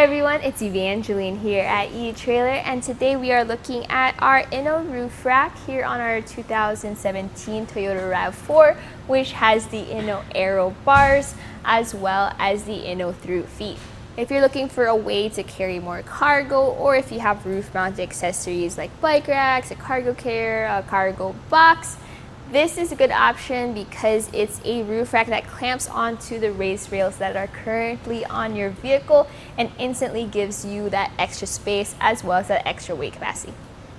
Hi everyone, it's Evangeline here at eTrailer, and today we are looking at our Inno Roof Rack here on our 2017 Toyota RAV4, which has the Inno Aero bars as well as the Inno through feet. If you're looking for a way to carry more cargo, or if you have roof mounted accessories like bike racks, a cargo carrier, a cargo box, this is a good option because it's a roof rack that clamps onto the raised rails that are currently on your vehicle and instantly gives you that extra space as well as that extra weight capacity.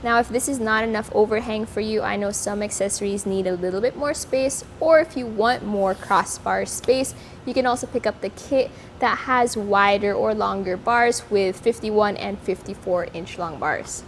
Now, if this is not enough overhang for you, I know some accessories need a little bit more space, or if you want more crossbar space, you can also pick up the kit that has wider or longer bars with 51 and 54 inch long bars.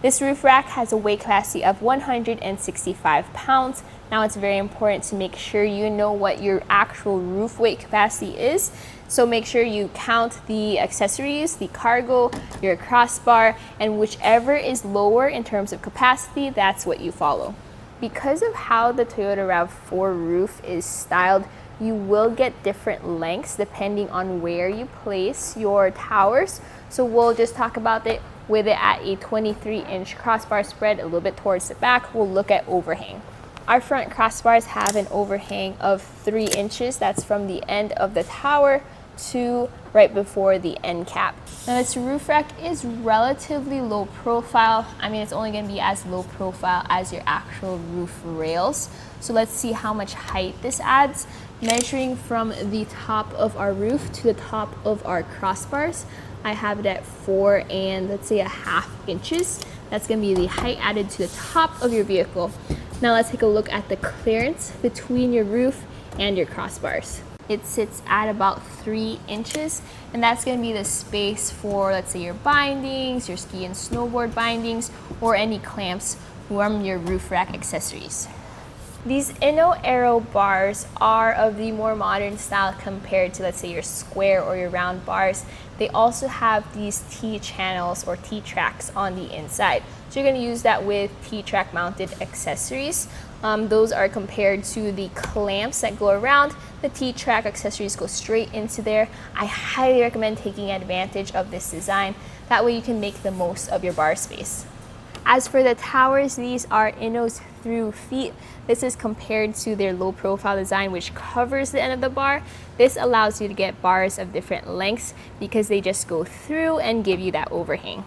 This roof rack has a weight capacity of 165 pounds. Now it's very important to make sure you know what your actual roof weight capacity is. So make sure you count the accessories, the cargo, your crossbar, and whichever is lower in terms of capacity, that's what you follow. Because of how the Toyota RAV4 roof is styled, you will get different lengths depending on where you place your towers. So we'll just talk about it with it at a 23-inch crossbar spread a little bit towards the back. We'll look at overhang. Our front crossbars have an overhang of 3 inches. That's from the end of the tower to right before the end cap. Now this roof rack is relatively low profile. I mean, it's only going to be as low profile as your actual roof rails. So let's see how much height this adds. Measuring from the top of our roof to the top of our crossbars, I have it at 4 and let's say a half inches. That's going to be the height added to the top of your vehicle. Now let's take a look at the clearance between your roof and your crossbars. It sits at about 3 inches, and that's going to be the space for, let's say, your bindings, your ski and snowboard bindings, or any clamps from your roof rack accessories. These Inno Aero bars are of the more modern style compared to, let's say, your square or your round bars. They also have these T-channels or T-tracks on the inside. So you're going to use that with T-track mounted accessories. Those are compared to the clamps that go around. The T-track accessories go straight into there. I highly recommend taking advantage of this design. That way you can make the most of your bar space. As for the towers, these are Inno's through feet. This is compared to their low profile design, which covers the end of the bar. This allows you to get bars of different lengths because they just go through and give you that overhang.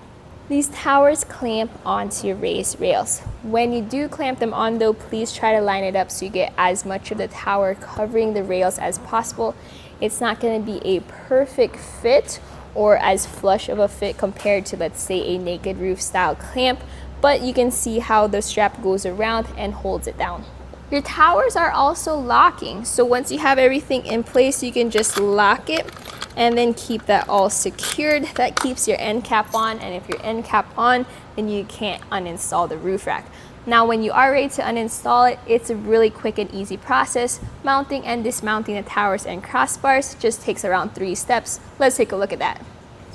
These towers clamp onto your raised rails. When you do clamp them on though, please try to line it up so you get as much of the tower covering the rails as possible. It's not going to be a perfect fit or as flush of a fit compared to, let's say, a naked roof style clamp, but you can see how the strap goes around and holds it down. Your towers are also locking, so once you have everything in place, you can just lock it and then keep that all secured. That keeps your end cap on, and if your end cap on, then you can't uninstall the roof rack. Now when you are ready to uninstall it, it's a really quick and easy process. Mounting and dismounting the towers and crossbars just takes around 3 steps. Let's take a look at that.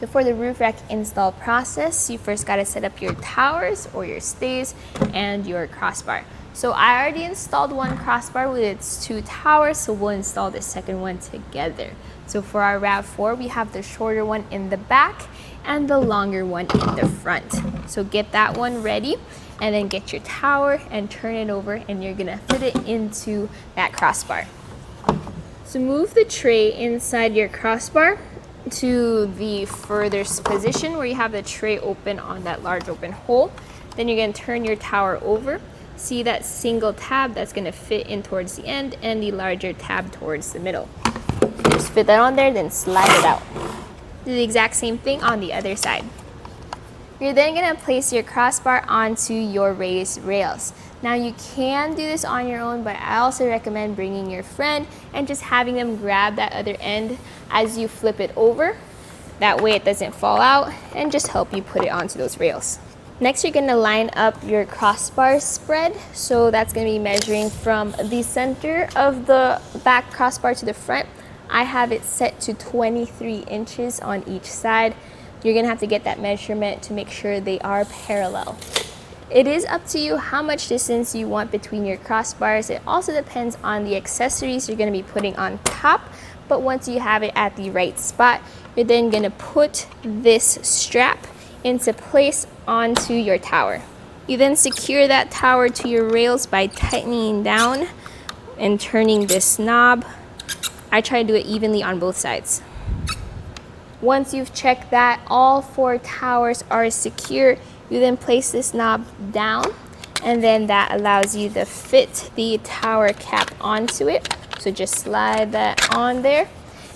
So for the roof rack install process, you first got to set up your towers or your stays and your crossbar. So I already installed one crossbar with its 2 towers, so we'll install the second one together. So for our RAV4, we have the shorter one in the back and the longer one in the front. So get that one ready and then get your tower and turn it over, and you're gonna fit it into that crossbar. So move the tray inside your crossbar to the furthest position where you have the tray open on that large open hole. Then you're going to turn your tower over. See that single tab that's going to fit in towards the end and the larger tab towards the middle. Just fit that on there, then slide it out. Do the exact same thing on the other side. You're then going to place your crossbar onto your raised rails. Now you can do this on your own, but I also recommend bringing your friend and just having them grab that other end as you flip it over. That way it doesn't fall out and just help you put it onto those rails. Next, you're going to line up your crossbar spread. So that's going to be measuring from the center of the back crossbar to the front. I have it set to 23 inches on each side. You're going to have to get that measurement to make sure they are parallel. It is up to you how much distance you want between your crossbars. It also depends on the accessories you're going to be putting on top, but once you have it at the right spot, you're then gonna put this strap into place onto your tower. You then secure that tower to your rails by tightening down and turning this knob. I try to do it evenly on both sides. Once you've checked that all 4 towers are secure, you then place this knob down, and then that allows you to fit the tower cap onto it. So just slide that on there,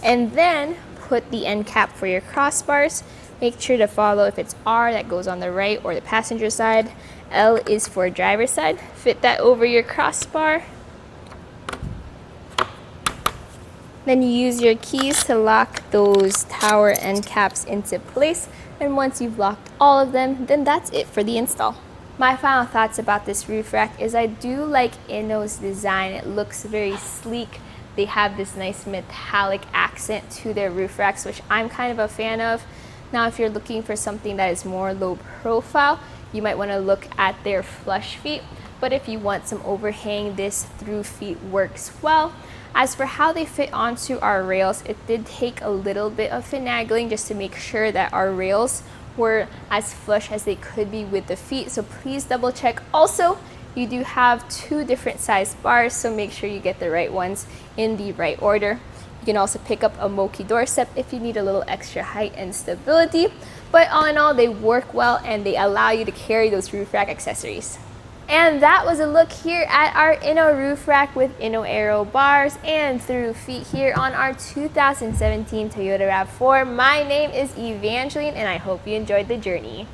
and then put the end cap for your crossbars. Make sure to follow if it's R, that goes on the right or the passenger side. L is for driver's side. Fit that over your crossbar. Then you use your keys to lock those tower end caps into place. And once you've locked all of them, then that's it for the install. My final thoughts about this roof rack is I do like Inno's design. It looks very sleek. They have this nice metallic accent to their roof racks, which I'm kind of a fan of. Now, if you're looking for something that is more low profile, you might want to look at their flush feet. But if you want some overhang, this through feet works well. As for how they fit onto our rails, it did take a little bit of finagling just to make sure that our rails were as flush as they could be with the feet. So please double check. Also, you do have 2 different size bars, so make sure you get the right ones in the right order. You can also pick up a Moki doorstep if you need a little extra height and stability. But all in all, they work well and they allow you to carry those roof rack accessories. And that was a look here at our Inno Roof Rack with Inno Aero bars and through feet here on our 2017 Toyota RAV4. My name is Evangeline and I hope you enjoyed the journey.